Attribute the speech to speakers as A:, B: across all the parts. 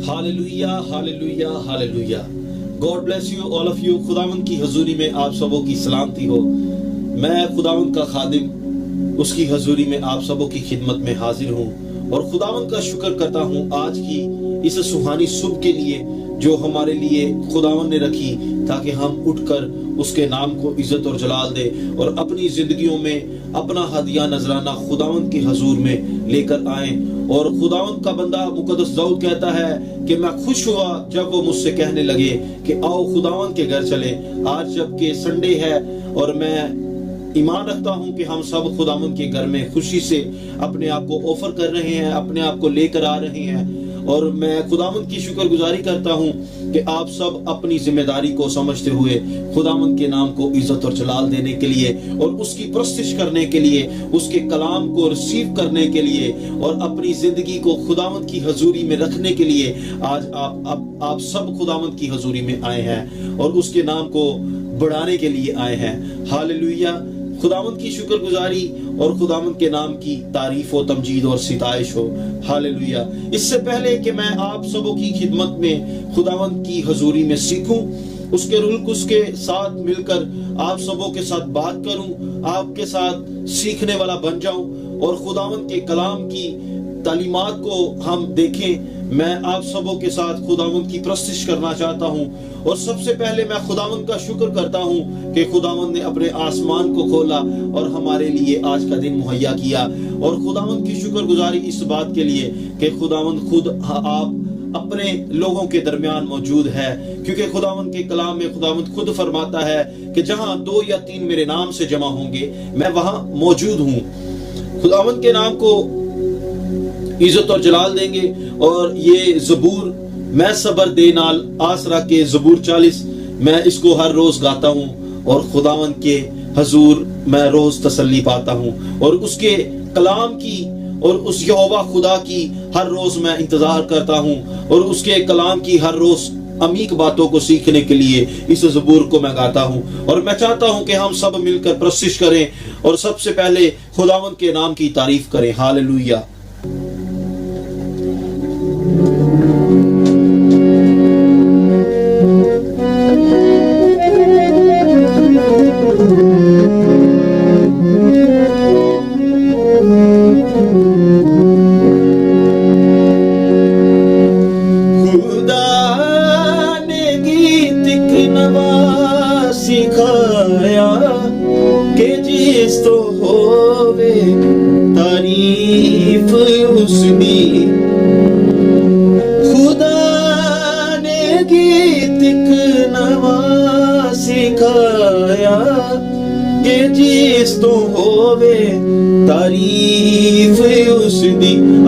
A: Hallelujah hallelujah hallelujah. God bless you all of you. खुदावंद की हजूरी में आप सबों की सलामती हो। मैं खुदावंद का खादिम उसकी हजूरी में आप सबों की खिदमत में हाजिर हूँ और खुदावंद का शुक्र करता हूँ आज की इस सुहानी सुबह के लिए जो हमारे लिए खुदावंद ने रखी, ताकि हम उठकर उसके नाम को इज्जत और जलाल दे और अपनी जिंदगियों में अपना हदिया नजराना खुदावंद की हजूर में लेकर आए। और खुदावंद का बंदा मुकद्दस दाऊद कहता है कि मैं खुश हुआ जब वो मुझसे कहने लगे कि आओ खुदावंद के घर चले। आज जबकि संडे है और मैं ईमान रखता हूं कि हम सब खुदावंद के घर में खुशी से अपने आप को ऑफर कर रहे हैं, अपने आप को लेकर आ रहे हैं। और मैं खुदावंद की शुक्रगुजारी करता हूं कि आप सब अपनी जिम्मेदारी को समझते हुए खुदावंद के नाम को इज्जत और जलाल देने के लिए और उसकी प्रस्तिश करने के लिए, उसके कलाम को रिसीव करने के लिए और अपनी जिंदगी को खुदावंद की हजूरी में रखने के लिए आज आप सब खुदावंद की हजूरी में आए हैं और उसके नाम को बढ़ाने के लिए आए हैं। हालेलुया। खुदावंद की शुक्रगुजारी और खुदावंद के नाम की तारीफ हो, तमजीद और सिताइश हो। हालेलुया। इससे पहले कि मैं आप सबों की खिदमत में खुदावंद की हजूरी में सीखूं, उसके रूह उसके साथ मिलकर आप सबों के साथ बात करूं, आपके साथ सीखने वाला बन जाऊं और खुदावंद के कलाम की तालीमात को हम देखें। मैं आप सबों के साथ खुदावंद की प्रस्तिश करना चाहता हूं और सबसे पहले मैं खुदावंद का शुक्र करता हूं कि खुदावंद ने अपने आसमान को खोला और हमारे लिए आज का दिन मुहैया किया। और खुदावंद की शुक्रगुजारी इस बात के लिए कि खुदावंद खुद आप अपने लोगों के दरमियान मौजूद है, क्योंकि खुदावंद के कलाम में खुदावंद खुद फरमाता है कि जहां 2 या 3 मेरे नाम से जमा होंगे मैं वहां मौजूद हूं। खुदावंद के नाम को इज्जत और जलाल देंगे। और ये ज़बूर मैं सबर दे नाल आसरा के ज़बूर 40 मैं इसको हर रोज गाता हूँ और खुदावंद के हजूर मैं रोज तसल्ली पाता हूँ और उसके कलाम की और उस यहोवा खुदा की हर रोज मैं इंतजार करता हूँ और उसके कलाम की हर रोज अमीक बातों को सीखने के लिए इस ज़बूर को मैं गाता हूँ। और मैं चाहता हूँ कि हम सब मिलकर प्रस्तिश करें और सबसे पहले खुदावंद के नाम की तारीफ करें। हालेलुया।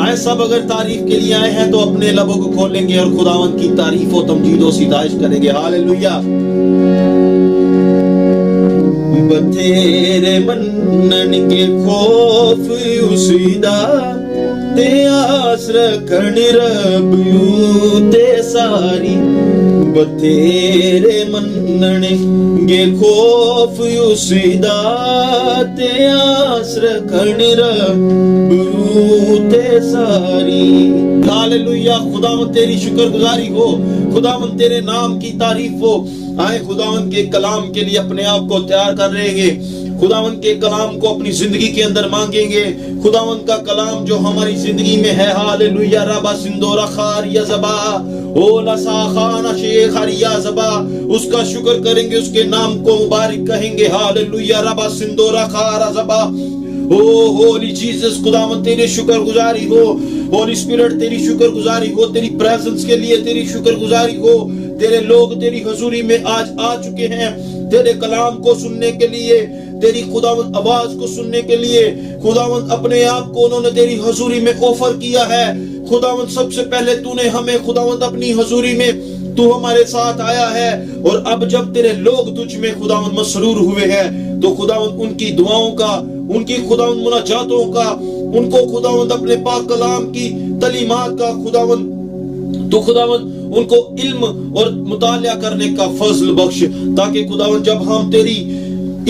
A: आए सब अगर तारीफ के लिए आए हैं तो अपने लबों को खोलेंगे और खुदावंद की तारीफ और तमजीद और सिताइश करेंगे। हालेलुया। बथेरे मनन के खौफ उसीदा ते आस रखण रब ते सारी। बथेरे मनन के खौफ उसीदा ते आस रखण रब ते सारी। हालेलुया। खुदावंद तेरी शुक्रगुजारी हो, खुदावंद तेरे नाम की तारीफ हो। आए खुदावंद के कलाम के लिए अपने आप को तैयार कर रहे हैं। खुदावंद के कलाम को अपनी जिंदगी के अंदर मांगेंगे। खुदावंद का कलाम जो हमारी जिंदगी में है। हालेलुया। रबा सिंदोरा खार या जबा ओ लसा खाना शेख हरिया जबा, उसका शुक्र करेंगे, उसके नाम को मुबारक कहेंगे। हालेलुया। रबा सिंदोरा खारा जबा। ओ होली जीसस, खुदावंद तेरी शुक्रगुजारी हो। होली स्पिरिट तेरी शुक्रगुजारी हो, तेरी प्रेजेंस के लिए तेरी शुक्रगुजारी हो। तेरे लोग तेरी हजूरी में आज आ चुके हैं तेरे कलाम को सुनने के लिए, तेरी खुदावंद आवाज को सुनने के लिए। खुदावंद अपने आप को उन्होंने तेरी हजूरी में ऑफर किया है। खुदावंद सबसे पहले तूने हमें खुदावंद अपनी हजूरी में तू हमारे साथ आया है और अब जब तेरे लोग तुझ में खुदावंद मसरूर हुए हैं तो खुदावंद उनकी दुआओं का, उनकी खुदावंद मुनाजातों का, उनको खुदावंद अपने पाक कलाम की तलीमात का खुदावंद उनको इल्म और मुतालिया करने का फजल बख्श, ताकि खुदावंद जब हम तेरी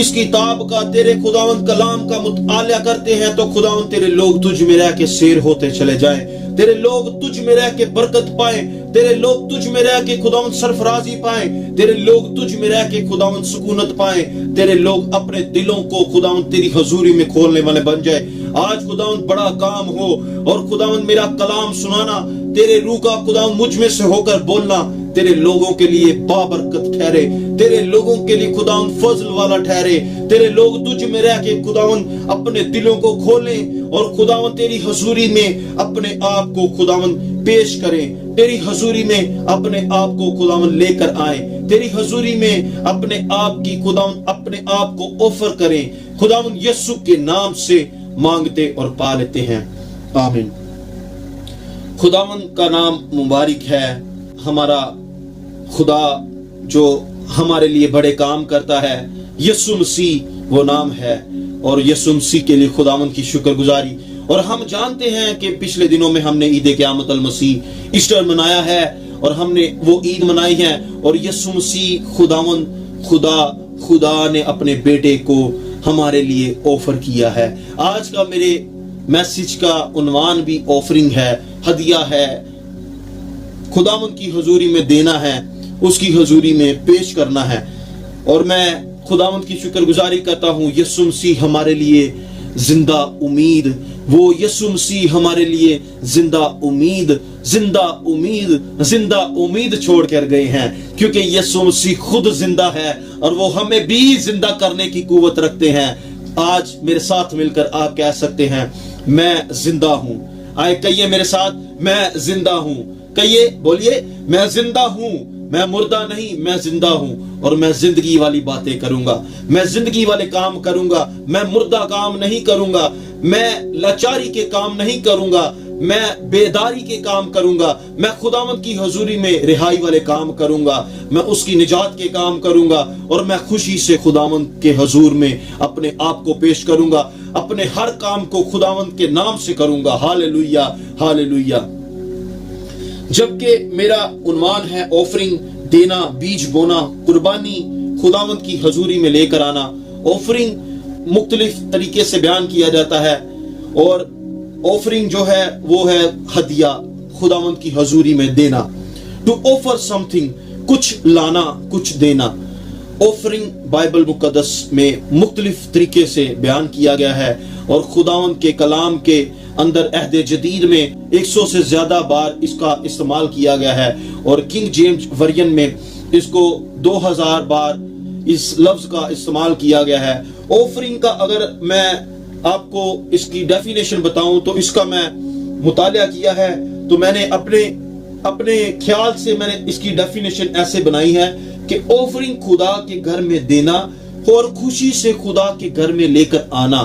A: इस किताब का, तेरे खुदावंद कलाम का मुतालिया करते हैं तो खुदावंद तेरे लोग तुझ में रह के शेर होते चले जाएं। तेरे लोग तुझ में रह के बरकत पाएं, तेरे लोग तुझ में रह के खुदावंद सरफराजी पाएं, तेरे लोग तुझ में रह के खुदावंद सुकूनत पाएं, तेरे लोग अपने दिलों को खुदावंद तेरी हजूरी में खोलने वाले बन जाए। आज खुदावंद बड़ा काम हो और खुदावंद मेरा कलाम सुनाना, तेरे रूह का खुदावंद मुझ में से होकर बोलना तेरे लोगों के लिए बाबरकत ठहरे, तेरे लोगों के लिए खुदावंद फजल वाला ठहरे। तेरे लोग तुझ में रह के खुदावंद अपने दिलों को खोलें और खुदावंद तेरी हजूरी में अपने आप को खुदावंद पेश करें, तेरी हजूरी में अपने आप को खुदावंद लेकर आए, तेरी हजूरी में अपने आप की खुदावंद अपने आप को ऑफर करें। खुदावंद यीशु के नाम से मांगते और पा लेते हैं, आमीन। खुदावंद का नाम मुबारक है। हमारा खुदा जो हमारे लिए बड़े काम करता है, यीशु मसीह वो नाम है और यीशु मसीह के लिए खुदावंद की शुक्रगुजारी। और हम जानते हैं कि पिछले दिनों में हमने ईद क़यामत अल मसीह ईस्टर मनाया है और हमने वो ईद मनाई है और यीशु मसीह खुदावंद खुदा ने अपने बेटे को हमारे लिए ऑफर किया है। आज का मेरे मैसेज का उन्वान भी ऑफरिंग है, हदिया है, खुदावंद की हजूरी में देना है, उसकी हजूरी में पेश करना है। और मैं खुदावंद की शुक्रगुजारी करता हूँ, यीशु मसीह हमारे लिए जिंदा उम्मीद, वो यीशु मसीह हमारे लिए जिंदा उम्मीद छोड़ कर गए हैं, क्योंकि यीशु मसीह खुद जिंदा है और वो हमें भी जिंदा करने की कुव्वत रखते हैं। आज मेरे साथ मिलकर आप कह सकते हैं, मैं जिंदा हूं। आए कहिए मेरे साथ, मैं जिंदा हूं। कहिए, बोलिए, मैं जिंदा हूं, मैं मुर्दा नहीं, मैं जिंदा हूं और मैं जिंदगी वाली बातें करूंगा, मैं जिंदगी वाले काम करूंगा, मैं मुर्दा काम नहीं करूंगा, मैं लाचारी के काम नहीं करूंगा, मैं बेदारी के काम करूंगा, मैं खुदावंद की हजूरी में रिहाई वाले काम करूंगा, मैं उसकी निजात के काम करूंगा और मैं खुशी से खुदावंद के हजूर में अपने आप को पेश करूंगा, अपने हर काम को खुदावंद के नाम से करूंगा। Hallelujah, hallelujah. जबकि मेरा उन्वान है ऑफरिंग, देना, बीज बोना, कुर्बानी खुदावंद की हजूरी में लेकर आना। ऑफरिंग मुख्तलिफ तरीके से बयान किया जाता है और ऑफरिंग जो है वो है हदिया, खुदावंद की हजूरी में देना। टू ऑफर समथिंग, कुछ लाना, कुछ देना। ऑफरिंग बाइबल मुकद्दस में मुख्तलिफ तरीके से बयान किया गया है और खुदावंद के कलाम के अंदर अहद जदीद में 100 से ज्यादा बार इसका इस्तेमाल किया गया है और किंग जेम्स वर्जन में इसको 2000 बार इस लफ्ज का इस्तेमाल किया गया है। ऑफरिंग का अगर मैं आपको इसकी डेफिनेशन बताऊं तो इसका मैं मुतालिया किया है, तो मैंने अपने ख्याल से मैंने इसकी डेफिनेशन ऐसे बनाई है कि ऑफरिंग खुदा के घर में देना और खुशी से खुदा के घर में लेकर आना,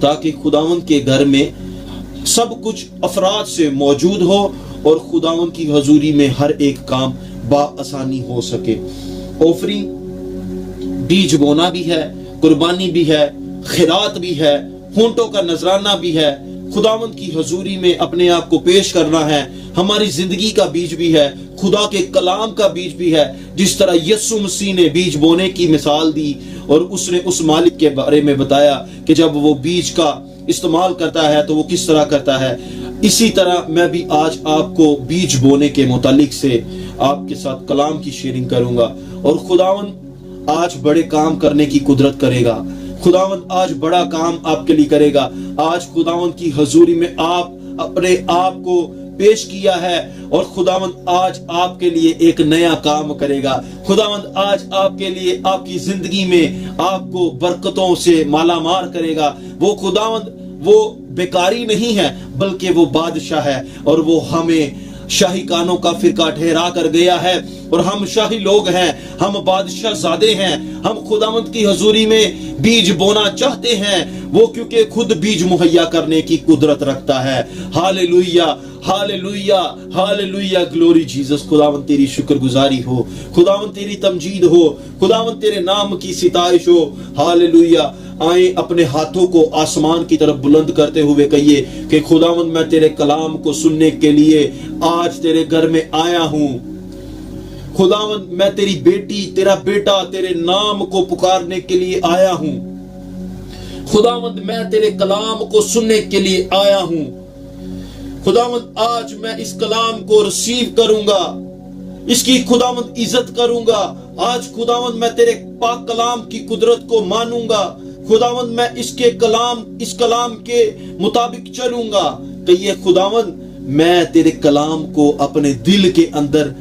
A: ताकि खुदावंद के घर में सब कुछ अफराद से मौजूद हो और खुदावंद की हजूरी में हर एक काम बाआसानी हो सके। ऑफरिंग बीज बोना भी है, कुर्बानी भी है, खिरात भी है, होंठों का नजराना भी है, खुदावंद की हजूरी में अपने आप को पेश करना है, हमारी जिंदगी का बीज भी है, खुदा के कलाम का बीज भी है। जिस तरह यीशु मसीह ने बीज बोने की मिसाल दी और उसने उस मालिक के बारे में बताया कि जब वो बीज का इस्तेमाल करता है तो वो किस तरह करता है, इसी तरह मैं भी आज आपको बीज बोने के मुतालिक से आपके साथ कलाम की शेयरिंग करूंगा। और खुदावंद आज बड़े काम करने की कुदरत करेगा, खुदावंद आज बड़ा काम आपके लिए करेगा। आज खुदावंद की हजूरी में आप अपने आप को पेश किया है और खुदावंद आज आपके लिए एक नया काम करेगा। खुदावंद आज आपके लिए आपकी जिंदगी में आपको बरकतों से मालामाल करेगा। वो खुदावंद वो बेकारी नहीं है बल्कि वो बादशाह है और वो हमें शाही कानों का फिरका ठहरा कर गया है और हम शाही लोग हैं, हम बादशाह ज़ादे हैं। हम खुदावंद की हजूरी में बीज बोना चाहते हैं, वो क्योंकि खुद बीज मुहैया करने की कुदरत रखता है। Hallelujah, hallelujah, hallelujah, glory Jesus. खुदावंद तेरी शुक्रगुजारी हो, खुदावंद तेरी तमजीद हो, खुदावंद तेरे नाम की सितारिश हो। हालेलुया। आए अपने हाथों को आसमान की तरफ बुलंद करते हुए कहिए कि खुदावंद मैं तेरे कलाम को सुनने के लिए आज तेरे घर में आया हूं। खुदावंद मैं तेरी बेटी, तेरा बेटा, तेरे नाम को पुकारने के लिए आया हूं। खुदावंद मैं तेरे कलाम को सुनने के लिए आया हूं। खुदावंद आज मैं इस कलाम को रिसीव करूंगा, इसकी खुदावंद इज्जत करूंगा। आज खुदावंद मैं तेरे पाक कलाम की कुदरत को मानूंगा। खुदावंद मैं इस कलाम के मुताबिक चलूंगा। कहिए खुदावंद मैं तेरे कलाम को अपने दिल के अंदर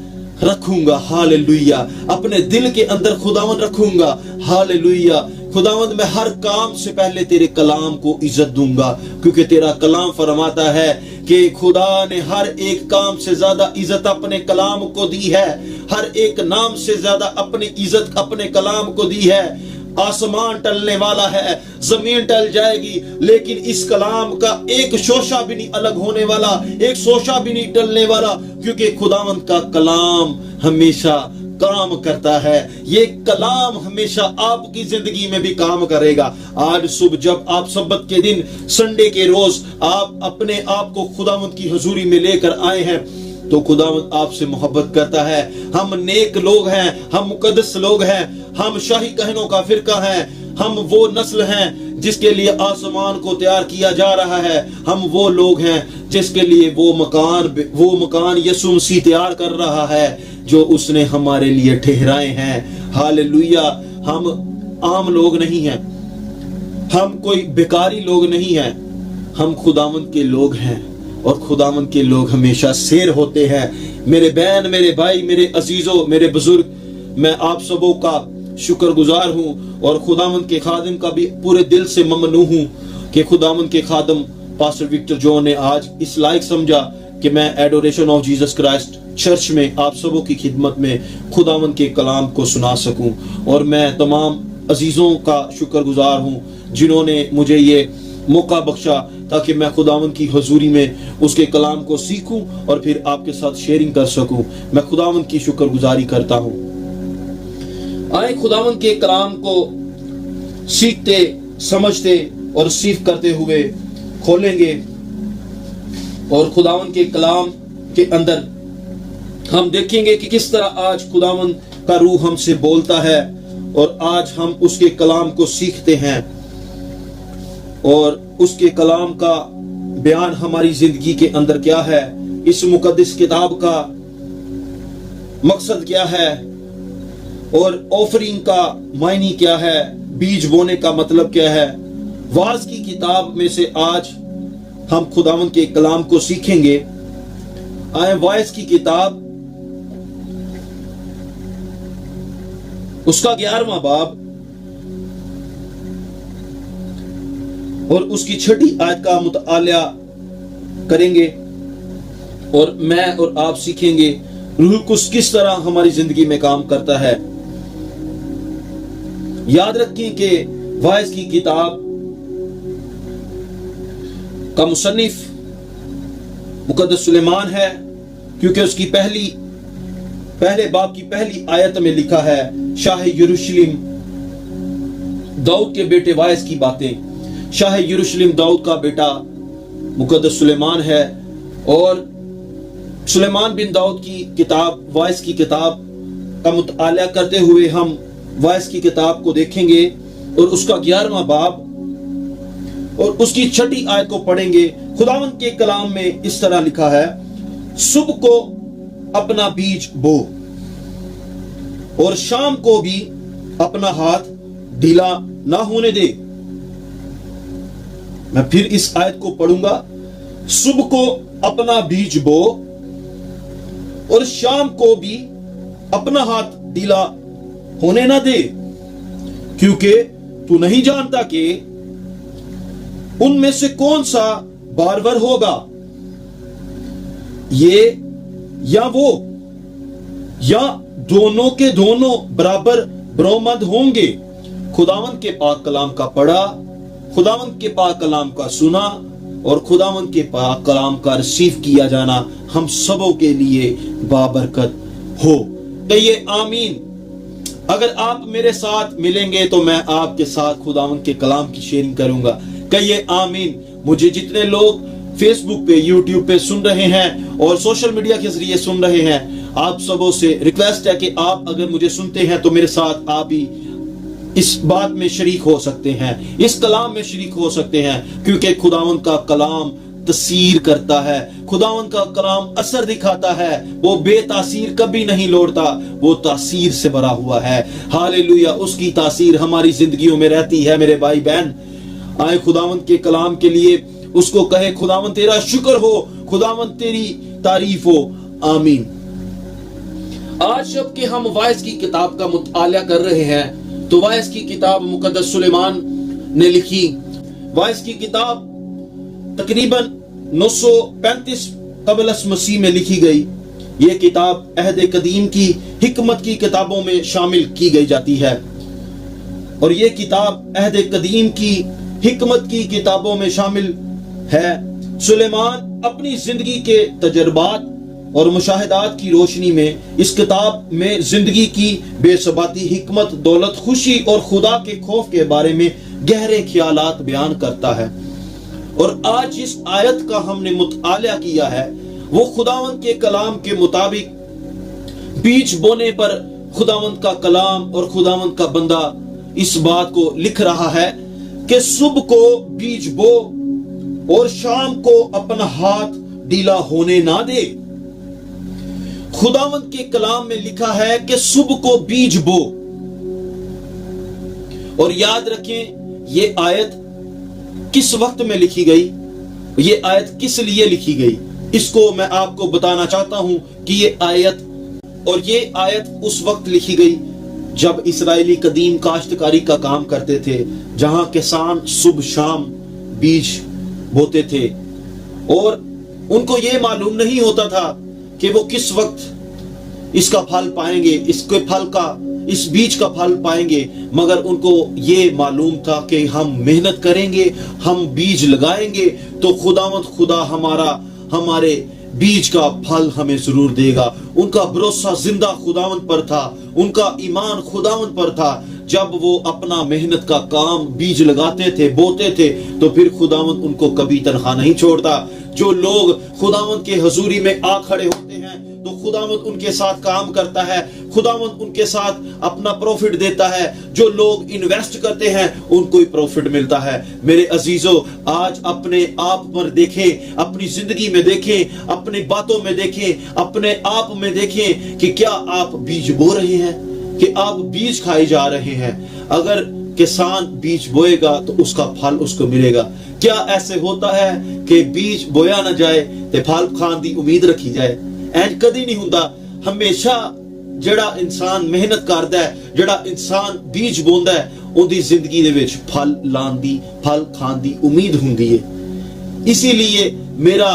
A: रखूंगा। हालेलुया। अपने दिल के अंदर खुदावंद रखूंगा। हालेलुया। खुदावंद मैं हर काम से पहले तेरे कलाम को इज्जत दूंगा, क्योंकि तेरा कलाम फरमाता है कि खुदा ने हर एक काम से ज्यादा इज्जत अपने कलाम को दी है। हर एक नाम से ज्यादा अपनी इज्जत अपने कलाम को दी है। आसमान टलने वाला है, जमीन टल जाएगी, लेकिन इस कलाम का एक शोशा भी नहीं अलग होने वाला, एक शोशा भी नहीं टलने वाला, क्योंकि खुदावंद का कलाम हमेशा काम करता है। ये कलाम हमेशा आपकी जिंदगी में भी काम करेगा। आज सुबह जब आप सब्बत के दिन, संडे के रोज आप अपने आप को खुदावंद की हुजूरी में लेकर आए हैं, तो खुदावंद आपसे मोहब्बत करता है। हम नेक लोग हैं, हम मुकद्दस लोग हैं, हम शाही कहनों का फिरका है, हम वो नस्ल हैं जिसके लिए आसमान को तैयार किया जा रहा है। हम वो लोग हैं जिसके लिए वो मकान यीशु मसीह तैयार कर रहा है, जो उसने हमारे लिए ठहराए हैं। हालेलुया। हम आम लोग नहीं हैं, हम कोई बेकारी लोग नहीं हैं, हम खुदावंद के लोग हैं, और खुदावंद के लोग हमेशा शेर होते हैं। मेरे बहन, मेरे भाई, मेरे अजीजों, मेरे बुजुर्ग, मैं आप सबों का शुक्रगुजार हूं, और खुदावंद के खादिम का भी पूरे दिल से ममनू हूं कि खुदावंद के खादिम पास्टर विक्टर जॉन ने आज इस लायक समझा कि मैं adoration of Jesus Christ church में आप सबों की खिदमत में खुदावंद के कलाम को सुना सकूं। और मैं तमाम अजीजों का शुक्रगुजार हूं जिन्होंने मुझे ये मौका बख्शा ताकि मैं खुदावंद की हुजूरी में उसके कलाम को सीखूं और फिर आपके साथ शेयरिंग कर सकूं। मैं खुदावंद की शुक्रगुजारी करता हूं। आए खुदावंद के कलाम को सीखते, समझते और रिसीव करते हुए खोलेंगे, और खुदावंद के कलाम के अंदर हम देखेंगे कि किस तरह आज खुदावंद का रूह हमसे बोलता है, और आज हम उसके कलाम को सीखते हैं, और उसके कलाम का बयान हमारी जिंदगी के अंदर क्या है, इस मुकद्दस किताब का मकसद क्या है, और ऑफरिंग का मायने क्या है, बीज बोने का मतलब क्या है। वाज की किताब में से आज हम खुदावंद के कलाम को सीखेंगे। आए वाइस की किताब उसका 11वां बाब और उसकी 6ठी आयत का मुताला करेंगे, और मैं और आप सीखेंगे रूह कुछ किस तरह हमारी जिंदगी में काम करता है। याद रखें कि वाइस की किताब का मुसन्निफ मुकद्दस सुलेमान है, क्योंकि उसकी पहले बाब की पहली आयत में लिखा है, शाह यरूशलेम दाऊद के बेटे वाइस की बातें। शाह यरूशलेम दाऊद का बेटा मुकद्दस सुलेमान है, और सुलेमान बिन दाऊद की किताब वाइस की किताब का मुताला करते हुए हम वाइस की किताब को देखेंगे, और उसका 11वां बाब और उसकी 6ठी आयत को पढ़ेंगे। खुदावंद के कलाम में इस तरह लिखा है, सुबह को अपना बीज बो और शाम को भी अपना हाथ ढीला ना होने दे। मैं फिर इस आयत को पढ़ूंगा, सुबह को अपना बीज बो और शाम को भी अपना हाथ ढीला होने ना दे, क्योंकि तू नहीं जानता कि उनमें से कौन सा बारवर होगा, ये या वो, या दोनों के दोनों बराबर बरोमंद होंगे। खुदावंद के पाक कलाम का पढ़ा, खुदावंद के पाक कलाम का सुना, और खुदावंद के पाक कलाम का रिसीव किया जाना हम सबों के लिए बाबरकत हो। कहिए आमीन। अगर आप मेरे साथ मिलेंगे तो मैं आपके साथ खुदावंद के कलाम की शेयरिंग करूंगा। कहिए आमीन। मुझे जितने लोग फेसबुक पे, यूट्यूब पे सुन रहे हैं और सोशल मीडिया के जरिए सुन रहे हैं, आप सबों से रिक्वेस्ट है कि आप अगर मुझे सुनते हैं तो मेरे साथ आप भी इस बात में शरीक हो सकते हैं, इस कलाम में शरीक हो सकते हैं, क्योंकि खुदावंद का कलाम तसीर करता है। खुदावंद का कलाम असर दिखाता है, वो बेतासीर कभी नहीं लौटता, वो तासीर से भरा हुआ है। हालेलुया, उसकी तासीर हमारी जिंदगियों में रहती है। मेरे भाई बहन, आए खुदावंद के कलाम के लिए उसको कहे, खुदावंद तेरा शुक्र हो, खुदावंद तेरी तारीफ हो। आमीन। आज जब कि हम वाइस की किताब का मुताला कर रहे हैं, तो वाइस की किताब मुकद्दस सुलेमान ने लिखी। वाइस की किताब तकरीबन 935 कबल मसीह में लिखी गई। ये किताब अहद कदीम की हिकमत की किताबों में शामिल की गई जाती है, और ये किताब अहद कदीम की हिकमत की किताबों में शामिल है। सुलेमान अपनी जिंदगी के तजर्बात और मुशाहिदात की रोशनी में इस किताब में जिंदगी की बेसबाती, हिकमत, दौलत, खुशी और खुदा के खौफ के बारे में गहरे ख्यालात बयान करता है। और आज जिस आयत का हमने मुताला किया है, वो खुदावंद के कलाम के मुताबिक बीज बोने पर खुदावंद का कलाम और खुदावंद का बंदा इस बात को लिख रहा है कि सुबह को बीज बो और शाम को अपना हाथ ढीला होने ना दे। खुदावंद के कलाम में लिखा है कि सुबह को बीज बो। और याद रखें, ये आयत किस वक्त में लिखी गई, ये आयत किस लिए लिखी गई, इसको मैं आपको बताना चाहता हूं कि ये आयत उस वक्त लिखी गई जब इस्राएली कदीम काश्तकारी का काम करते थे, जहां किसान सुबह शाम बीज बोते थे, और उनको ये मालूम नहीं होता था कि वो किस वक्त इसका फल पाएंगे, इस बीज का फल पाएंगे, मगर उनको ये मालूम था कि हम मेहनत करेंगे, हम बीज लगाएंगे तो खुदा हमारे बीज का फल हमें जरूर देगा। उनका भरोसा जिंदा खुदावंद पर था, उनका ईमान खुदावंद पर था। जब वो अपना मेहनत का काम बीज लगाते थे, बोते थे, तो फिर खुदावंद उनको कभी तनखा नहीं छोड़ता। जो लोग खुदावंद के हजूरी में आ खड़े होते हैं, तो खुदावंद उनके साथ काम करता है, खुदावंद उनके साथ अपना प्रॉफिट देता है। जो लोग इन्वेस्ट करते हैं, उनको ही प्रॉफिट मिलता है। मेरे अजीजों, आज अपने आप पर देखें, अपनी जिंदगी में देखें, अपनी बातों में देखें, अपने आप में देखें कि क्या आप बीज बो रहे हैं, कि आप बीज खाए जा रहे हैं। अगर किसान बीज बोएगा तो उसका फल उसको मिलेगा। क्या ऐसे होता है कि बीज बोया ना जाए ते फल खान दी उम्मीद रखी जाए? एंज कदी नहीं हुंदा। हमेशा ਜਿਹੜਾ इंसान मेहनत करता है, ਜਿਹੜਾ इंसान बीज बोंदा है, ਉਹਦੀ ਜ਼ਿੰਦਗੀ ਦੇ ਵਿੱਚ फल ਲਾਣ ਦੀ, फल खान दी उम्मीद हुंदी है। इसीलिए मेरा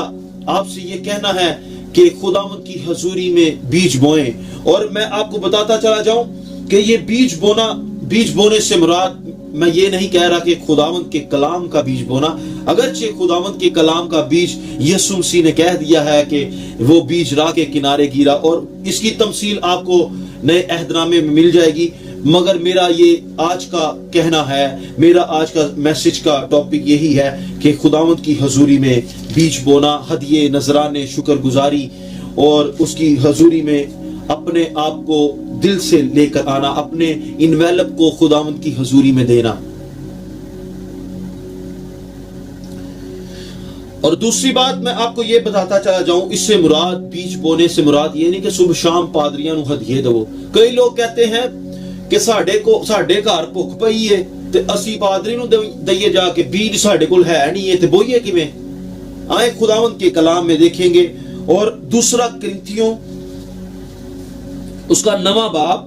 A: आपसे ये कहना है कि खुदावंद की हजूरी में बीज बोएं। और मैं आपको बताता चला जाऊं कि ये बीज बोने से मुराद, मैं ये नहीं कह रहा कि खुदावंद के कलाम का बीज बोना। अगरचे खुदावंद के कलाम का बीज यीशु मसीह ने कह दिया है कि वो बीज राह के किनारे गिरा, और इसकी तमसील आपको नए अहदनामे में मिल जाएगी। मगर मेरा ये आज का कहना है, मेरा आज का मैसेज का टॉपिक यही है कि खुदावंद की हजूरी में बीज बोना, हदिये, नजराने, शुक्रगुजारी, और उसकी हजूरी में अपने आप को दिल से लेकर आना, अपने इन्वेलप को खुदावंद की हजूरी में देना। और दूसरी बात मैं आपको ये बताता चला जाऊं, इससे मुराद, बीज बोने से मुराद ये नहीं कि सुबह शाम पादरियां नूं हदिये दवो। कई लोग कहते हैं कि साडे घर भुख पई है ते असी पादरी नूं दईए जाके, बीज साडे कोल है नहीं है ते बोईए किवें? आए खुदावंद के कलाम में देखेंगे। और दूसरा कुरिन्थियों उसका 9वां बाब,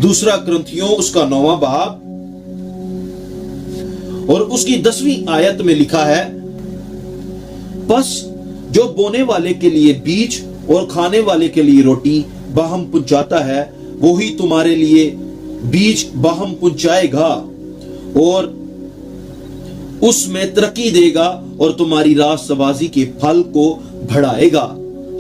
A: दूसरा कुरिन्थियों उसका 9वां बाब और उसकी 10वीं आयत में लिखा है, बस जो बोने वाले के लिए बीज और खाने वाले के लिए रोटी बाहम पहुंचाता है, वही तुम्हारे लिए बीज बाहम पहुंचाएगा और उसमें तरक्की देगा और तुम्हारी रास्तबाजी के फल को बढ़ाएगा।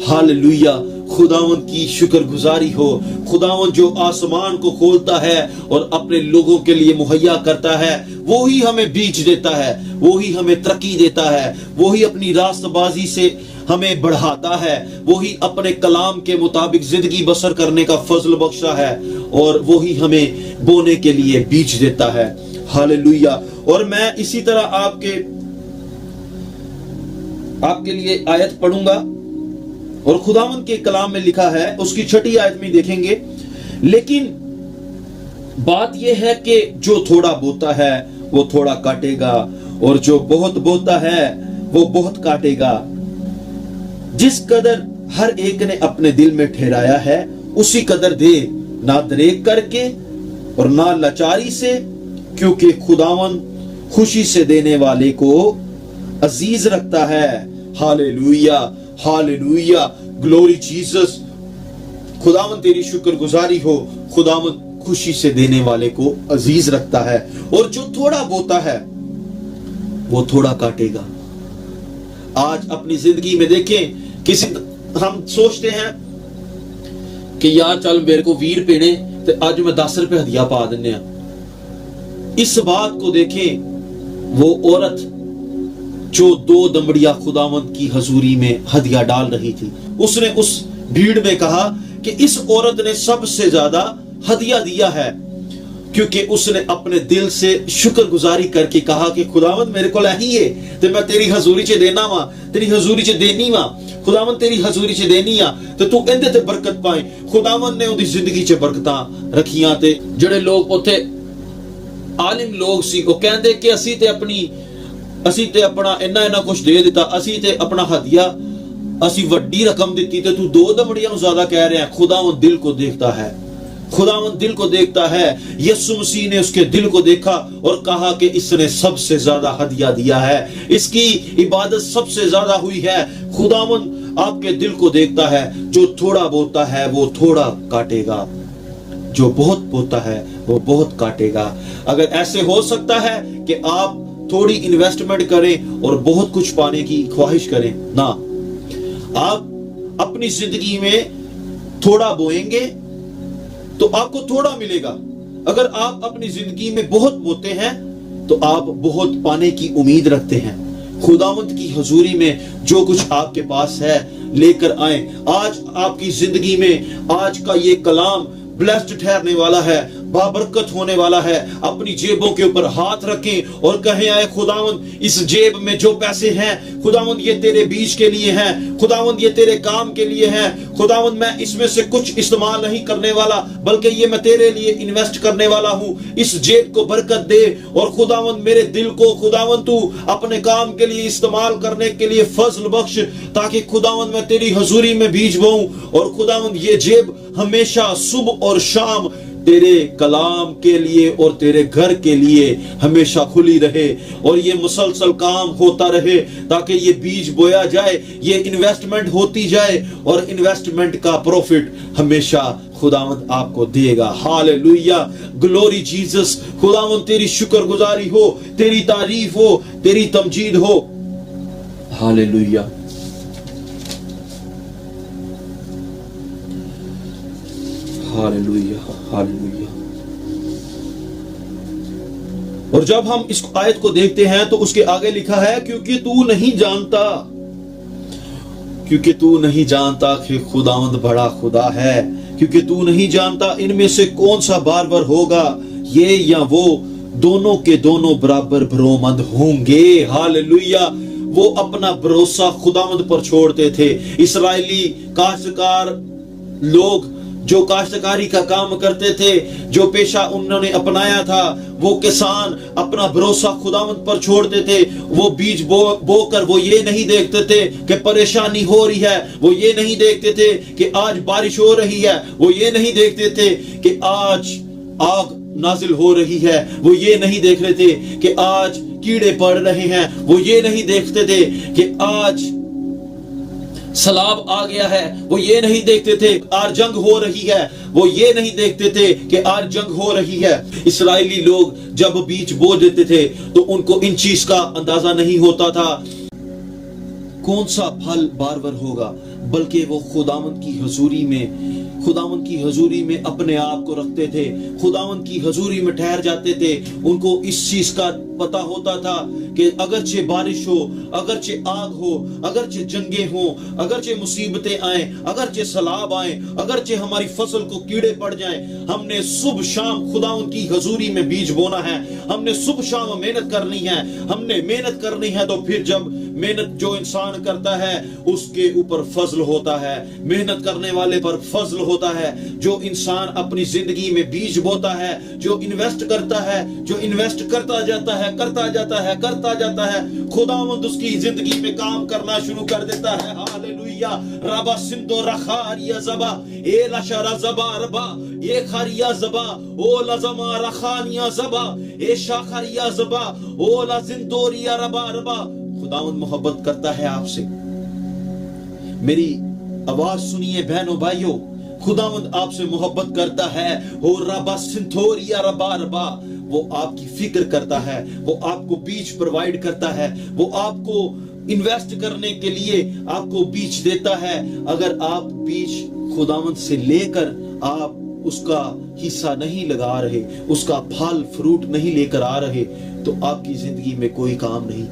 A: हालेलुया, खुदावंद की शुक्रगुजारी हो। खुदावंद जो आसमान को खोलता है और अपने लोगों के लिए मुहैया करता है, वो ही हमें बीज देता है, वो ही हमें तरक्की देता है, वो ही अपनी रास्तबाजी से हमें बढ़ाता है, वो ही अपने कलाम के मुताबिक जिंदगी बसर करने का फजल बख्शा है, और वो ही हमें बोने के लिए बीज देता है। हालेलुया। और मैं इसी तरह आपके आपके लिए आयत पढ़ूंगा और खुदावंद के कलाम में लिखा है, उसकी 6ठी आयत में देखेंगे, लेकिन बात यह है कि जो थोड़ा बोता है वो थोड़ा काटेगा और जो बहुत बोता है वो बहुत काटेगा। जिस कदर हर एक ने अपने दिल में ठहराया है उसी कदर दे, ना दरेक करके और ना लाचारी से, क्योंकि खुदावंद खुशी से देने वाले को अजीज रखता है। Hallelujah, hallelujah, glory Jesus. खुदावंद तेरी शुक्रगुजारी हो, खुदावंद खुशी से देने वाले को अजीज रखता है, और जो थोड़ा बोता है वो थोड़ा काटेगा। आज अपनी जिंदगी में देखें, किसी हम सोचते हैं कि यार चल मेरे को 20 रुपए ने ते आज मैं 10 रुपए हदिया पा देने। इस बात को देखें, वो औरत जो 2 दमड़िया खुदावंद की हजूरी में हदिया डाल रही थी, उसने उस भीड़ में कहा कि इस औरत ने सबसे ज्यादा हदिया दिया है, क्योंकि उसने अपने दिल से शुक्रगुजारी करके कहा कि खुदावंद मेरे को ही है ते मैं तेरी हजूरी च देना वा, तेरी हजूरी च देनी वा, खुदावंद तेरी हजूरी च देनी आ ते तू इंदे ते बरकत पाए। खुदावंद ने उनकी जिंदगी च बरकतां रखियां ते ਜਿਹੜੇ लोग ਉੱਥੇ आलिम लोग सी ਉਹ ਕਹਿੰਦੇ कि ਅਸੀਂ ਤੇ ਆਪਣਾ ਇੰਨਾ ਕੁਝ ਦੇ ਦਿੱਤਾ, ਅਸੀਂ ਤੇ ਆਪਣਾ ਹਦੀਆ ਅਸੀਂ ਵੱਡੀ ਰਕਮ ਦਿੱਤੀ ਤੇ ਤੂੰ 2 ਦਮੜੀਆਂ ਨੂੰ ਜ਼ਿਆਦਾ ਕਹਿ ਰਿਹਾ। खुदावंद दिल को देखता है, खुदावंद दिल को देखता है। यीशु मसीह ने उसके दिल को देखा और कहा कि इसने सबसे ज्यादा हदिया दिया है, इसकी इबादत सबसे ज्यादा हुई है। खुदावंद आपके दिल को देखता है। जो थोड़ा बोता है वो थोड़ा काटेगा, जो बहुत बोता है वो बहुत काटेगा। अगर ऐसे हो सकता है कि आप थोड़ी इन्वेस्टमेंट करें और बहुत कुछ पाने की ख्वाहिश करें, ना, आप अपनी जिंदगी में थोड़ा बोएंगे तो आपको थोड़ा मिलेगा। अगर आप अपनी जिंदगी में बहुत बोते हैं तो आप बहुत पाने की उम्मीद रखते हैं। खुदावंद की हजूरी में जो कुछ आपके पास है लेकर आए। आज आपकी जिंदगी में आज का ये कलाम ब्लेस्ड ठहरने वाला है, बाबरकत होने वाला है। अपनी जेबों के ऊपर हाथ रखें और कहें, आए खुदावंद इस जेब में जो पैसे हैं खुदावंद ये तेरे बीच के लिए हैं, खुदावंद ये तेरे काम के लिए हैं। खुदावंद मैं इसमें से कुछ इस्तेमाल नहीं करने वाला, बल्कि ये मैं तेरे लिए इन्वेस्ट करने वाला हूँ। इस जेब को बरकत दे और खुदावंद मेरे दिल को खुदावंद तू अपने काम के लिए इस्तेमाल करने के लिए फजल बख्श, ताकि खुदावंद मैं तेरी हजूरी में बीज बोऊं और खुदावंद ये जेब हमेशा सुबह और शाम तेरे कलाम के लिए और तेरे घर के लिए हमेशा खुली रहे और ये मुसलसल काम होता रहे, ताकि ये बीज बोया जाए, ये इन्वेस्टमेंट होती जाए और इन्वेस्टमेंट का प्रॉफिट हमेशा खुदावंद आपको देगा। Hallelujah, glory Jesus. खुदावंद तेरी शुक्रगुजारी हो, तेरी तारीफ हो, तेरी तमजीद हो। हालेलुया। Hallelujah, hallelujah. और जब हम इस आयत को देखते हैं तो उसके आगे लिखा है, क्योंकि तू नहीं जानता कि खुदावंद बड़ा खुदा है, क्योंकि तू नहीं जानता इनमें से कौन सा बारबर होगा, ये या वो, दोनों के दोनों बराबर भरोमंद होंगे। हालेलुया। वो अपना भरोसा खुदावंद पर छोड़ते थे। इस्राएली काश्तकार लोग जो काश्तकारी का काम करते थे, जो पेशा उन्होंने अपनाया था, वो किसान अपना भरोसा खुदावंद पर छोड़ते थे। वो बीज बोकर वो ये नहीं देखते थे कि परेशानी हो रही है, वो ये नहीं देखते थे कि आज बारिश हो रही है, वो ये नहीं देखते थे कि आज आग नाजिल हो रही है, वो ये नहीं देख रहे थे कि आज कीड़े पड़ रहे हैं, वो ये नहीं देखते थे कि आज सलाब आ गया है, वो ये नहीं देखते थे आज जंग हो रही है, वो ये नहीं देखते थे कि आज जंग हो रही है। इस्राएली लोग जब बीज बो देते थे तो उनको इन चीज का अंदाजा नहीं होता था कौन सा फल बारबर होगा, बल्कि वो खुदावंद की हजूरी में अपने आप को रखते थे, खुदावंद की हजूरी में ठहर जाते थे। उनको इस चीज का पता होता था कि अगरचे बारिश हो, अगरचे आग हो, अगरचे जंगे हो, अगरचे मुसीबतें आए, अगरचे सलाब आए, अगरचे हमारी फसल को कीड़े पड़ जाएं, हमने सुबह शाम खुदावंद की हजूरी में बीज बोना है, हमने सुबह शाम मेहनत करनी है। हमने मेहनत करनी है तो फिर जब मेहनत जो इंसान करता है उसके ऊपर फजल होता है, मेहनत करने वाले पर फजल होता है। जो इंसान अपनी जिंदगी में बीज बोता है, जो इन्वेस्ट करता है, जो इन्वेस्ट करता जाता है, खुदावंद उसकी जिंदगी में काम करना शुरू कर देता है। हालेलुया। रबा सिंदो रखारिया जबा ए लशरा जबा रबा ए खरिया जबा ओ लजमा रखानिया जबा ए शाखरिया जबा ओ लजिंदोरिया रबा रबा। खुदावंद मोहब्बत करता है आपसे। मेरी आवाज सुनिए बहनों भाइयों, खुदावंद आपसे मोहब्बत करता है। ओ रबा सिंथोरिया रबा रबा, वो आपकी फिक्र करता है, वो आपको बीज प्रोवाइड करता है, वो आपको इन्वेस्ट करने के लिए आपको बीज देता है। अगर आप बीज खुदावंद से लेकर आप उसका हिस्सा नहीं लगा रहे, उसका फल फ्रूट नहीं लेकर आ रहे, तो आपकी जिंदगी में कोई काम नहीं,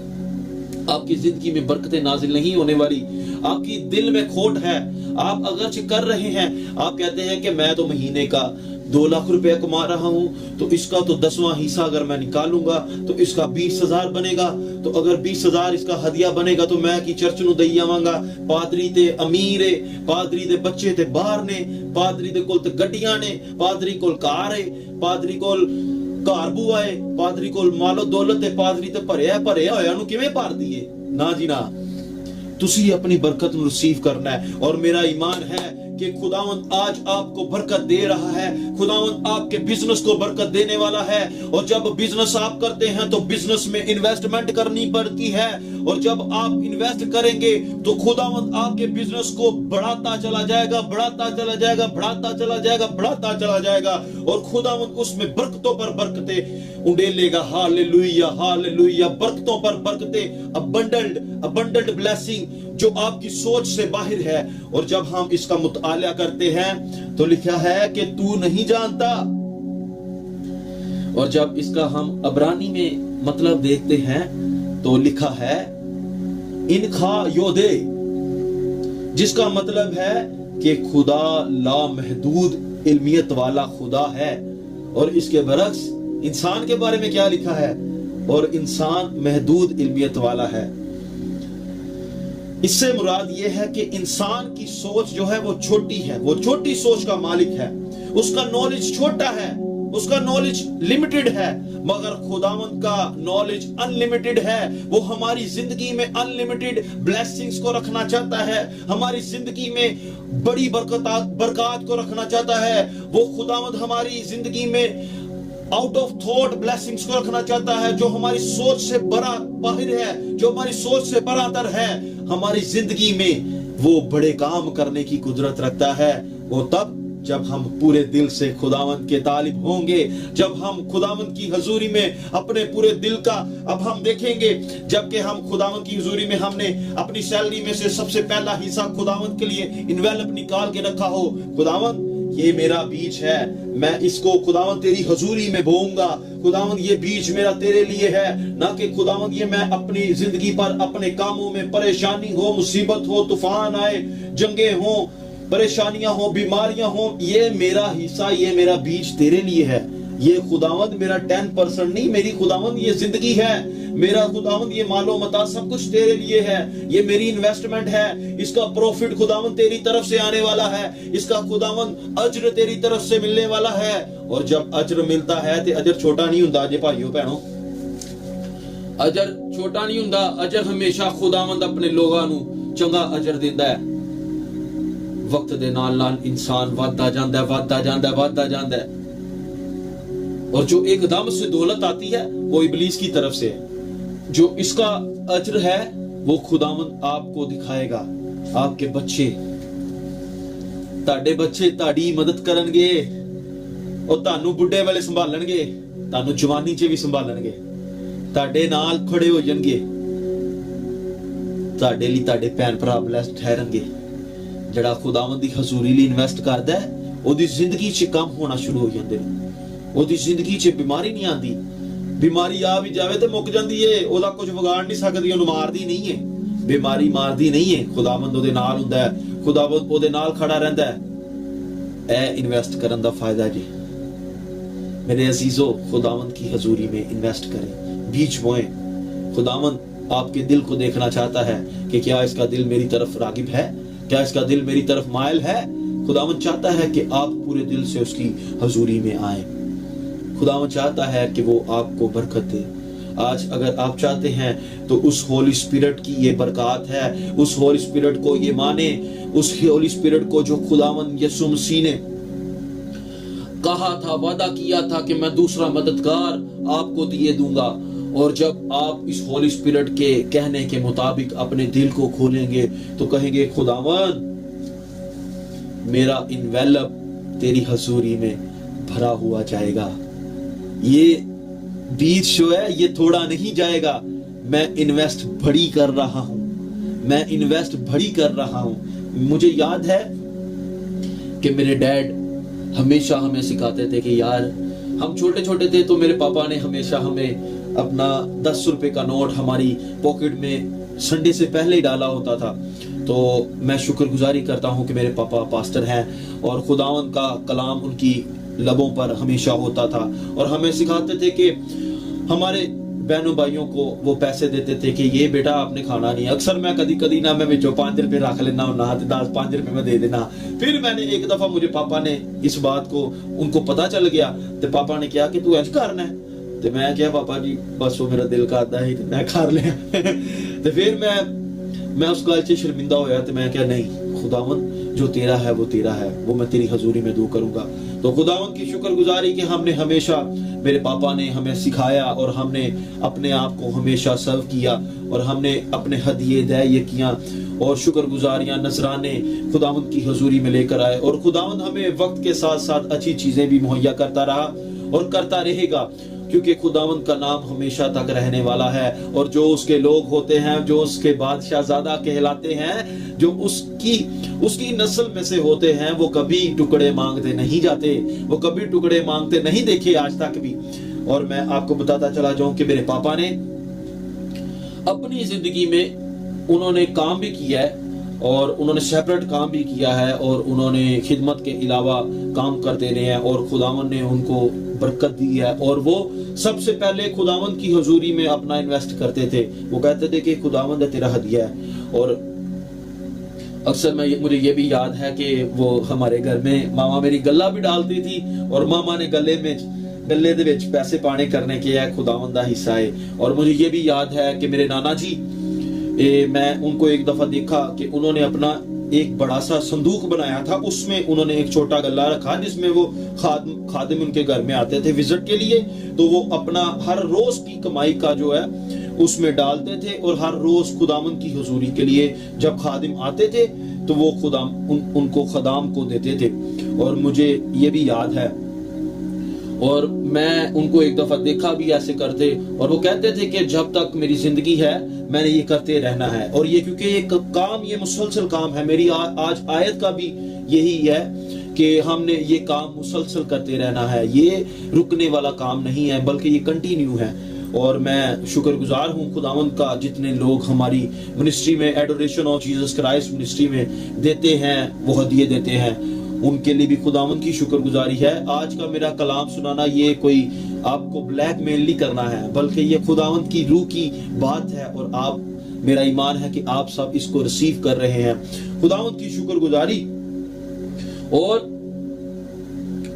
A: आपकी जिंदगी में बरकतें नाजिल नहीं होने वाली। आपकी दिल में खोट है। आप अगर कर रहे हैं, आप कहते हैं कि मैं तो महीने का 2 लाख रुपया कमा रहा हूं, तो इसका तो 10वां हिस्सा अगर मैं निकालूंगा तो इसका 20,000 बनेगा। तो अगर 20,000 इसका हदिया बनेगा तो मैं की चर्च नूं दई आवांगा। पादरी ते अमीर है, पादरी दे बच्चे ते बाहर ने, पादरी दे कोल ते गड्डियां ने, पादरी कोल कार है, पादरी कोल घर बुआ है, पादरी कोल मालो दौलत है, पादरी ते भरिया होया नूं किवें भर दईए? ना जी ना, तुसी अपनी बरकत नूं रिसीव करना है। और मेरा ईमान है कि खुदावंद आज आपको बरकत दे रहा है। खुदावंद आपके बिजनेस को बरकत देने वाला है। और जब बिजनेस आप करते हैं तो बिजनेस में इन्वेस्टमेंट करनी पड़ती है, और जब आप इन्वेस्ट करेंगे तो खुदावंद आपके बिजनेस को बढ़ाता चला जाएगा, बढ़ाता चला जाएगा, बढ़ाता चला जाएगा, बढ़ाता चला जाएगा, और खुदावंद उसमें बरकतों पर बरकतें उंडेलेगा। Hallelujah, hallelujah. बरकतों पर बरकतें, अबंडेंट ब्लेसिंग जो आपकी सोच से बाहर है। और जब हम इसका मुताला करते हैं तो लिखा है कि तू नहीं जानता। और जब इसका हम अबरानी में मतलब देखते हैं तो लिखा है इनखा योदे, जिसका मतलब है कि खुदा लामहदूद इल्मियत वाला खुदा है। और इसके बरक्स इंसान के बारे में क्या लिखा है? और इंसान महदूद इल्मियत वाला है। इससे मुराद ये है कि इंसान की सोच जो है वो छोटी है, वो छोटी सोच का मालिक है, उसका नॉलेज छोटा है, उसका नॉलेज लिमिटेड है। मगर खुदावंद का नॉलेज अनलिमिटेड है। वो हमारी जिंदगी में अनलिमिटेड ब्लेसिंग्स को रखना चाहता है, हमारी जिंदगी में बड़ी बरकत को रखना चाहता है। वो खुदावंद हमारी जिंदगी में आउट ऑफ थॉट ब्लेसिंग्स को रखना चाहता है, जो हमारी सोच से बड़ा बाहर है, जो हमारी सोच से बरातर है। हमारी जिंदगी में वो बड़े काम करने की कुदरत रखता है। वो तब जब हम पूरे दिल से खुदावंद के तालिब होंगे, जब हम खुदावंद की हजूरी में अपने पूरे दिल का अब हम देखेंगे। जबकि हम खुदावंद की हजूरी में हमने अपनी सैलरी में से सबसे पहला हिस्सा खुदावंद के लिए इन्वेलप निकाल के रखा हो, खुदावंद ये मेरा बीज है, मैं इसको खुदावंद तेरी हजूरी में बोऊंगा। खुदावंद ये बीज मेरा तेरे लिए है, ना कि खुदावंद ये मैं अपनी जिंदगी पर अपने कामों में परेशानी हो, मुसीबत हो, तूफान आए, जंगे हो, परेशानियां हो, बीमारियां हो, ये मेरा हिस्सा, ये मेरा बीज तेरे लिए है। ये खुदावंद मेरा 10% नहीं, मेरी खुदावंद ये जिंदगी है, मेरा खुदावंद ये मालो मता सब कुछ तेरे लिए है। ये मेरी इन्वेस्टमेंट है, इसका प्रॉफिट खुदावंद तेरी तरफ से आने वाला है, इसका खुदावंद अज्र तेरी तरफ से मिलने वाला है। और जब अज्र मिलता है तो अज्र छोटा नहीं हुंदा जे भाइयों भैनों, अज्र छोटा नहीं हुंदा। अज्र हमेशा खुदावंद अपने लोगां नू चंगा अज्र दिंदा है। वक्त दे नाल नाल इंसान वादा जांदा है, वादा जांदा है, वादा जांदा है। और जो एकदम से दौलत आती है वो इबलीस की तरफ से है। जो इसका अज्र है वो खुदावंद आपको दिखाएगा। आपके बच्चे, ताड़े बच्चे ताड़ी मदद करनगे, और तानू बुढ़े वाले संभालणगे, तानू जवानी च भी संभालणगे, ताड़े नाल खड़े हो जाणगे। ताड़े लिए ताड़े भैन भरा ब्लेस्ड ठहरनगे। जड़ा खुदावंद दी हजूरी लिए इन्वेस्ट करदा है, ओदी जिंदगी च काम होना शुरू हो जांदे ने। ओदी जिंदगी च बीमारी नहीं आती। बीमारी आ भी जावे तो मुक जाती है, ओदा कुछ बिगाड़ नहीं सकती, ओनू मारदी नहीं है। बीमारी मारदी नहीं है, खुदावंद ओदे नाल हुंदा है, खुदावंद ओदे नाल खड़ा रहंदा है। ए इन्वेस्ट करन दा फायदा जी। मेरे अजीजों, खुदावंद की हजूरी में इन्वेस्ट करें, बीज बोएं। खुदावंद आपके दिल को देखना चाहता है कि क्या इसका दिल मेरी तरफ रागिब है, क्या इसका दिल मेरी तरफ मायल है। खुदावंद चाहता है कि आप पूरे दिल से उसकी हजूरी में आए। खुदावंद चाहता है कि वो आपको बरकत दे। आज अगर आप चाहते हैं तो उस होली स्पिरिट की ये बरकत है, उस होली स्पिरिट को ये माने, उस होली स्पिरिट को जो खुदावंद यीशु मसीह ने कहा था, वादा किया था कि मैं दूसरा मददगार आपको दिए दूंगा। और जब आप इस होली स्पिरिट के कहने के मुताबिक अपने दिल को खोलेंगे तो कहेंगे खुदावंद मेरा इनवेलप तेरी हजूरी में भरा हुआ जाएगा। ये बीज जो है ये थोड़ा नहीं जाएगा, मैं इन्वेस्ट बड़ी कर रहा हूं, मैं इन्वेस्ट बड़ी कर रहा हूं। मुझे याद है कि मेरे डैड हमेशा हमें सिखाते थे कि यार, हम छोटे छोटे थे तो मेरे पापा ने हमेशा हमें अपना 10 रुपए का नोट हमारी पॉकेट में संडे से पहले ही डाला होता था। तो मैं शुक्रगुजारी करता हूं कि मेरे पापा पास्टर हैं और खुदावंद का कलाम उनकी लबों पर हमेशा होता था और हमें सिखाते थे कि हमारे बहनों भाइयों को वो पैसे देते थे कि ये बेटा आपने खाना नहीं। अक्सर मैं कदी कदी ना मैं विचों 5 रुपए रख लेना ना 10-5 रुपए में दे देना। फिर मैंने एक दफा मुझे पापा ने इस बात को उनको पता चल गया तो पापा ने कहा कि तू ऐसा करना है। तो मैं क्या पापा जी बस वो मेरा दिल करता है मैं कर लिया। तो फिर मैं उस गल से शर्मिंदा होया तो मैं क्या नहीं, खुदावंद जो तेरा है वो तेरा है, वो मैं तेरी हजूरी में दू करूंगा। तो खुदावंद की शुक्रगुजारी कि हमने हमेशा, मेरे पापा ने हमें सिखाया और हमने अपने आप को हमेशा सर्व किया और हमने अपने हदिये दे किया और शुक्रगुजारियां नजराने खुदावंद की हजूरी में लेकर आए। और खुदावंद हमें वक्त के साथ साथ अच्छी चीजें भी मुहैया करता रहा और करता रहेगा, क्योंकि खुदावंद का नाम हमेशा तक रहने वाला है। और जो उसके लोग होते हैं, जो उसके बादशाहजादा कहलाते हैं, जो उसकी नस्ल में से होते हैं, वो कभी टुकड़े मांगते नहीं जाते, वो कभी टुकड़े मांगते नहीं देखे आज तक भी। और मैं आपको बताता चला जाऊं कि मेरे पापा ने अपनी जिंदगी में उन्होंने काम भी किया है और उन्होंने सेपरेट काम भी किया है और उन्होंने खिदमत के अलावा काम करते रहे हैं और खुदावंद ने उनको बरकत दी है। और वो सबसे पहले खुदावंद की हजूरी में अपना इन्वेस्ट करते थे। वो कहते थे कि खुदावंद तेरा हदिया है। और अक्सर मुझे ये भी याद है कि वो हमारे घर में मामा मेरी गल्ला भी डालती थी और मामा ने गले दे विच पैसे पाने करने के है खुदावंद दा हिस्सा है। और मुझे ये भी याद है कि मेरे नाना जी, मैं उनको एक दफा देखा कि उन्होंने अपना एक बड़ा सा संदूक बनाया था, उसमें उन्होंने एक छोटा गल्ला रखा जिसमें वो खादिम उनके घर में आते थे विजिट के लिए। तो वो अपना हर रोज की कमाई का जो है उसमें डालते थे और हर रोज खुदावंद की हुजूरी के लिए जब खादिम आते थे तो वो उनको खदाम को देते थे। और मुझे ये भी याद है और मैं उनको एक दफा देखा भी ऐसे करते और वो कहते थे कि जब तक मेरी जिंदगी है मैंने ये करते रहना है। और ये क्योंकि एक काम, ये मुसलसल काम है। मेरी आज आयत का भी यही है कि हमने ये काम मुसलसल करते रहना है, ये रुकने वाला काम नहीं है बल्कि ये कंटिन्यू है। और मैं शुक्रगुजार हूँ खुदावंद का, जितने लोग हमारी मिनिस्ट्री में adoration of Jesus Christ ministry में देते हैं, वो हदिये देते हैं, उनके लिए भी खुदावंद की शुक्रगुजारी है। आज का मेरा कलाम सुनाना ये कोई आपको ब्लैकमेल नहीं करना है बल्कि ये खुदावंद की रूह की बात है और आप, मेरा ईमान है कि आप सब इसको रिसीव कर रहे हैं। खुदावंद की शुक्रगुजारी और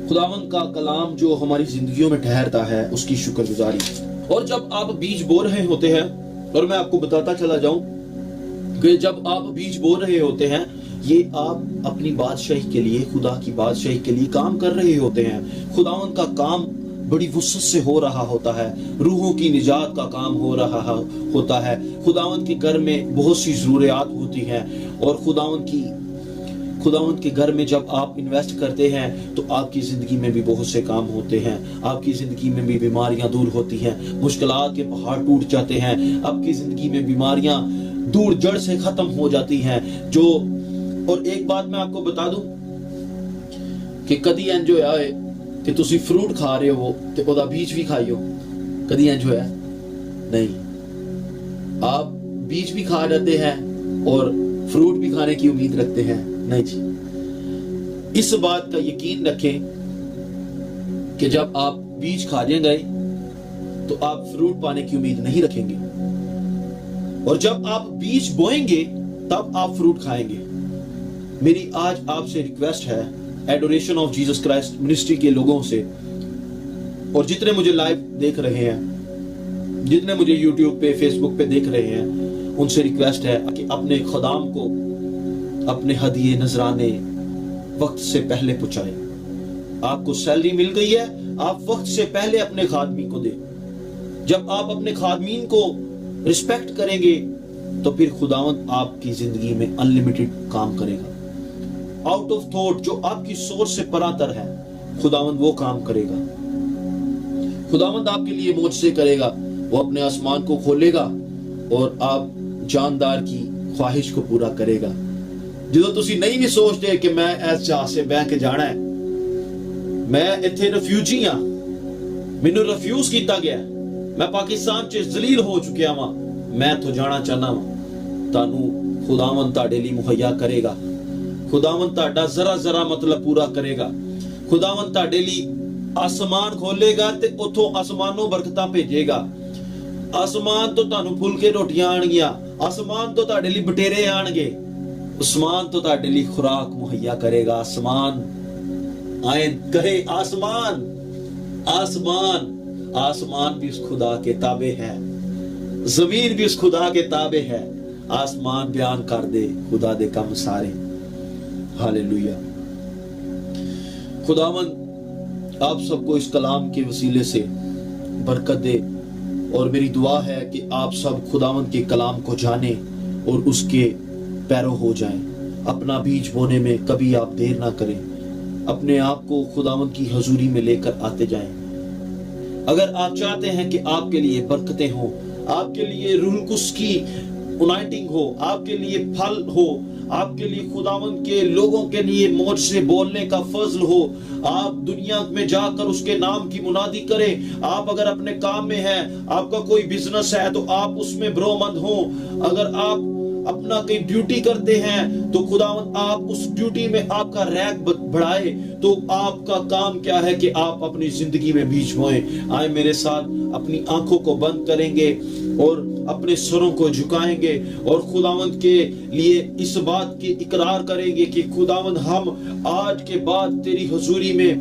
A: खुदावंद का कलाम जो हमारी जिंदगियों में ठहरता है उसकी शुक्रगुजारी। और जब आप बीज बो रहे होते हैं, और मैं आपको बताता चला जाऊं कि जब आप बीज बो रहे होते हैं, ये आप अपनी बादशाही के लिए, खुदा की बादशाही के लिए काम कर रहे होते हैं। खुदावंद का काम बड़ी वुसअत से हो रहा होता है, रूहों की निजात का काम हो रहा होता है। खुदावंद के घर में बहुत सी जरूरियात होती हैं और खुदावंद के घर में जब आप इन्वेस्ट करते हैं तो आपकी जिंदगी में भी बहुत से काम होते हैं, आपकी जिंदगी में भी बीमारियां दूर होती हैं, मुश्किलात के पहाड़ टूट जाते हैं, आपकी जिंदगी में बीमारियां दूर जड़ से खत्म हो जाती हैं। और एक बात मैं आपको बता दूं कि कदी इंज होया है कि तुसी फ्रूट खा रहे हो ते ओदा बीज भी खाइयो, कदी इंज होया नहीं। आप बीज भी खा जाते हैं और फ्रूट भी खाने की उम्मीद रखते हैं, नहीं जी। इस बात का यकीन रखें कि जब आप बीज खा जाएंगे तो आप फ्रूट पाने की उम्मीद नहीं रखेंगे। اور جب آپ بیج بوئیں گے تب آپ فروٹ کھائیں گے. میری آج آپ سے ریکویسٹ ہے ایڈوریشن آف جیسس کرائسٹ منسٹری کے لوگوں سے، اور جتنے مجھے لائیو دیکھ رہے ہیں، جتنے مجھے یوٹیوب پہ فیس بک پہ دیکھ رہے ہیں، ان سے ریکویسٹ ہے کہ اپنے خدام کو اپنے ہدیے نذرانے وقت سے پہلے پہنچائیں. آپ کو سیلری مل گئی ہے، آپ وقت سے پہلے اپنے خادمی کو دیں. جب آپ اپنے خادمین کو رسپیکٹ کریں گے تو پھر خداوند آپ کی زندگی میں انلیمیٹڈ کام کرے گا. آؤٹ آف تھاٹ، جو آپ کی سوچ سے پرا تر ہے، خداوند وہ کام کرے گا. خداوند آپ کے لیے معجزے کرے گا. وہ اپنے آسمان کو کھولے گا اور آپ جاندار کی خواہش کو پورا کرے گا. جدو تسی نہیں بھی سوچتے کہ میں اس جہاز سے بہ کے جانا ہے، میں اتھے ریفیوجی ہاں، مینوں ریفیوز کیتا گیا، میں پاکستان چ ذلیل ہو چکیا ہاں، میں تو جانا چاہنا ہاں. تانوں خداوند تہاڈے لیے مہیا کرے گا. خداوند تہاڈا ذرا ذرا مطلب پورا کرے گا. خداوند تہاڈے لیے آسمان کھولے گا تے اتھوں آسمانوں برکتاں بھیجے گا. آسمان تو تانوں پھل کے روٹیاں آن گیا، آسمان تو تہاڈے لیے بٹیرے آن گے، آسمان تو تہاڈے لیے خوراک مہیا کرے گا. آسمان آئیں کہے آسمان، آسمان، آسمان بھی اس خدا کے تابع ہے، زمین بھی اس خدا کے تابع ہے. آسمان بیان کر دے خدا دے کم سارے. ہاللیلویہ. خداوند آپ سب کو اس کلام کے وسیلے سے برکت دے، اور میری دعا ہے کہ آپ سب خداوند کے کلام کو جانیں اور اس کے پیرو ہو جائیں. اپنا بیج بونے میں کبھی آپ دیر نہ کریں، اپنے آپ کو خداوند کی حضوری میں لے کر آتے جائیں. اگر آپ چاہتے ہیں کہ آپ کے لیے برکتیں ہوں، آپ کے لیے روح القدس کی انائٹنگ ہو، آپ کے لیے پھل ہو، آپ کے لیے خداوند کے لوگوں کے لیے موج سے بولنے کا فضل ہو، آپ دنیا میں جا کر اس کے نام کی منادی کریں. آپ اگر اپنے کام میں ہیں، آپ کا کوئی بزنس ہے تو آپ اس میں برومند ہوں. اگر آپ اپنا کئی ڈیوٹی کرتے ہیں تو خداوند آپ اس ڈیوٹی میں آپ کا رینک بڑھائے. تو آپ کا کام کیا ہے کہ آپ اپنی زندگی میں بیج بوئیں. آئے میرے ساتھ اپنی آنکھوں کو بند کریں گے اور اپنے سروں کو جھکائیں گے اور خداوند کے لیے اس بات کی اقرار کریں گے کہ خداوند ہم آج کے بعد تیری حضوری میں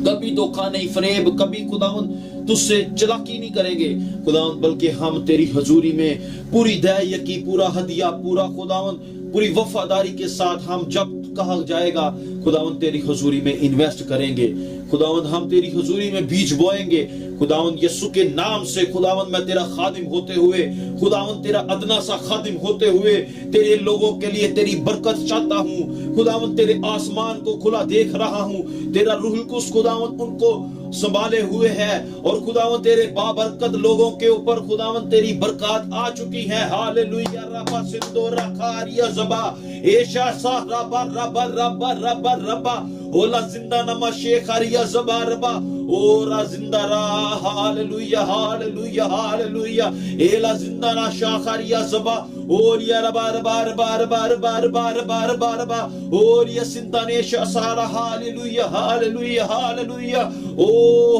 A: کبھی دھوکہ نہیں، فریب کبھی خداوند تجھ سے چلاکی نہیں کریں گے خداوند، بلکہ ہم تیری حضوری میں پوری دہیکی، پورا ہدیہ، پورا خداوند پوری وفاداری کے ساتھ ہم جب کہا جائے گا خداوند تیری حضوری میں انویسٹ کریں گے. خداوند ہم تیری حضوری میں بیج بوئیں گے. خداوند یسوع کے نام سے خداوند میں تیرا خادم ہوتے ہوئے، خداوند تیرا ادنا سا خادم ہوتے ہوئے تیرے لوگوں کے لیے تیری برکت چاہتا ہوں. خداوند تیرے آسمان کو کھلا دیکھ رہا ہوں، تیرا روح القدس خداوند ان کو سنبھالے ہوئے ہے، اور خداوند تیرے بابرکت لوگوں کے اوپر خداوند تیری برکات آ چکی ہے. ہاللیلویہ. ربا سندو رکھاریا زبا ایشا سا ربا ربا ربا ربا ربا اولا زندہ نما شیخاریا زبا ربا اورا زندہ را. ہاللیلویہ ہاللیلویہ ہاللیلویہ. ایلا زندہ نا شاخاریا زبا اوریا ربا ربا ربا ربا ربا ربا ربا ربا ربا اوریا سنتانیش اسارا. ہاللیلویہ ہاللیلویہ ہاللیلویہ. او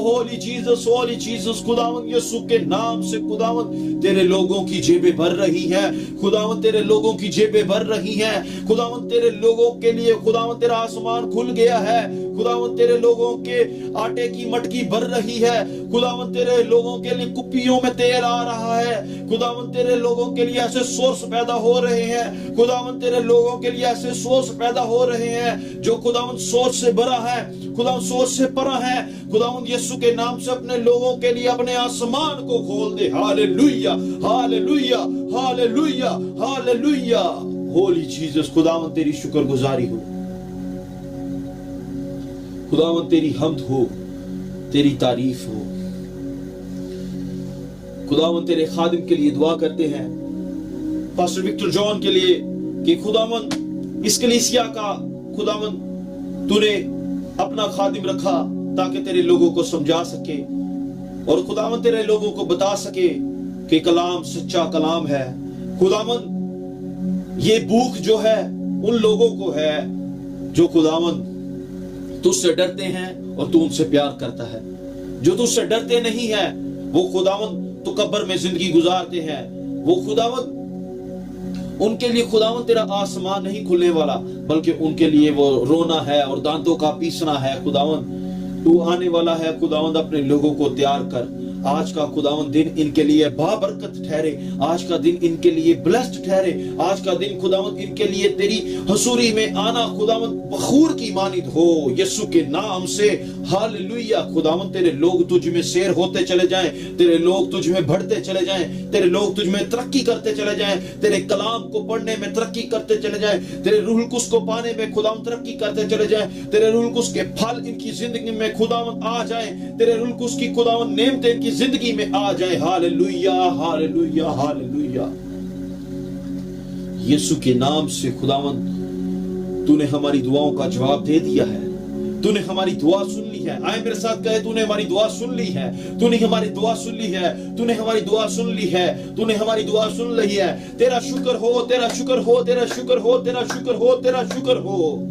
A: ہولی جیزس، ہولی جیزس. خداوند یسوع کے نام سے خداوند تیرے لوگوں کی جیبیں بھر رہی ہیں. خداوند تیرے لوگوں کی جیبیں بھر رہی ہیں. خداوند تیرے لوگوں کے لیے خداوند تیرا آسمان کھل گیا ہے. خداوند تیرے لوگوں کے آٹے کی مٹکی بھر رہی ہے. خداوند تیرے لوگوں کے لیے کپیوں میں تیل آ رہا ہے. خداوند تیرے لوگوں کے لیے ایسے سورس پیدا ہو رہے ہیں. خداوند تیرے لوگوں کے لیے ایسے سورس پیدا ہو رہے ہیں جو خداوند سوچ سے بڑا ہے، خداوند سوچ سے پرا ہے. خداوند یسوع کے نام سے اپنے لوگوں کے لیے اپنے آسمان کو کھول دے. ہاللیلویہ ہاللیلویہ ہاللیلویہ ہاللیلویہ. ہولی جیزس. خداوند تیری شکر گزاری ہو، خداوند تیری حمد ہو، تیری تعریف ہو. خداوند تیرے خادم کے لیے دعا کرتے ہیں، پاسٹر وکٹر جان کے لیے، کہ خداوند اس کلیسیا کا خداوند تو نے اپنا خادم رکھا تاکہ تیرے لوگوں کو سمجھا سکے اور خداوند تیرے لوگوں کو بتا سکے کہ کلام سچا کلام ہے. خداوند یہ بھوک جو ہے ان لوگوں کو ہے جو خداوند تجھ سے ڈرتے ہیں اور تو ان سے پیار کرتا ہے. جو تجھ سے ڈرتے نہیں ہیں وہ خداوند تکبر میں زندگی گزارتے ہیں. وہ خداوند ان کے لیے خداوند تیرا آسمان نہیں کھلنے والا، بلکہ ان کے لیے وہ رونا ہے اور دانتوں کا پیسنا ہے۔ خداوند تو آنے والا ہے، خداوند اپنے لوگوں کو تیار کر۔ آج کا خداوند دن ان کے لیے بابرکت ٹھہرے، آج کا دن ان کے لیے بلیسڈ ٹھہرے، آج کا دن خداوند ان کے لیے تیری حضوری میں آنا خداوند بخور کی مانند ہو، یسوع کے نام سے۔ ہاللویہ۔ خداوند تیرے لوگ تجھ میں سیر ہوتے چلے جائیں، تیرے لوگ تجھ میں بڑھتے چلے جائیں، تیرے لوگ تجھ میں ترقی کرتے چلے جائیں، تیرے کلام کو پڑھنے میں ترقی کرتے چلے جائیں، تیرے روح القدس کو پانے میں خداوند ترقی کرتے چلے جائیں، تیرے روح القدس کے پھل ان کی زندگی میں خداوند آ جائیں، تیرے روح القدس کی خداوند نعمتیں ان کی زندگی میں آ جائیں۔ Hallelujah hallelujah hallelujah. یسوع کے نام سے خداوند تو نے ہماری دعاؤں کا جواب دے دیا ہے، تو نے ہماری دعا سن لی ہے۔ آئے میرے ساتھ کہے تو نے ہماری دعا سن لی ہے، تو نے ہماری دعا سن لی ہے، تو نے ہماری دعا سن لی ہے، تو نے ہماری دعا سن لی ہے۔ تیرا شکر ہو، تیرا شکر ہو، تیرا شکر ہو، تیرا شکر ہو، تیرا شکر ہو۔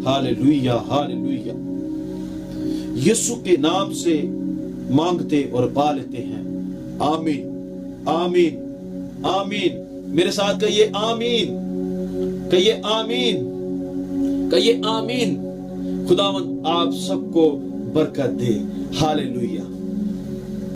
A: Hallelujah hallelujah. یسوع کے نام سے مانگتے اور پا لیتے ہیں۔ آمین آمین آمین۔ میرے ساتھ کہیے آمین، کہیے آمین، کہیے آمین۔ خداوند آپ سب کو برکت دے۔ ہاللویہ۔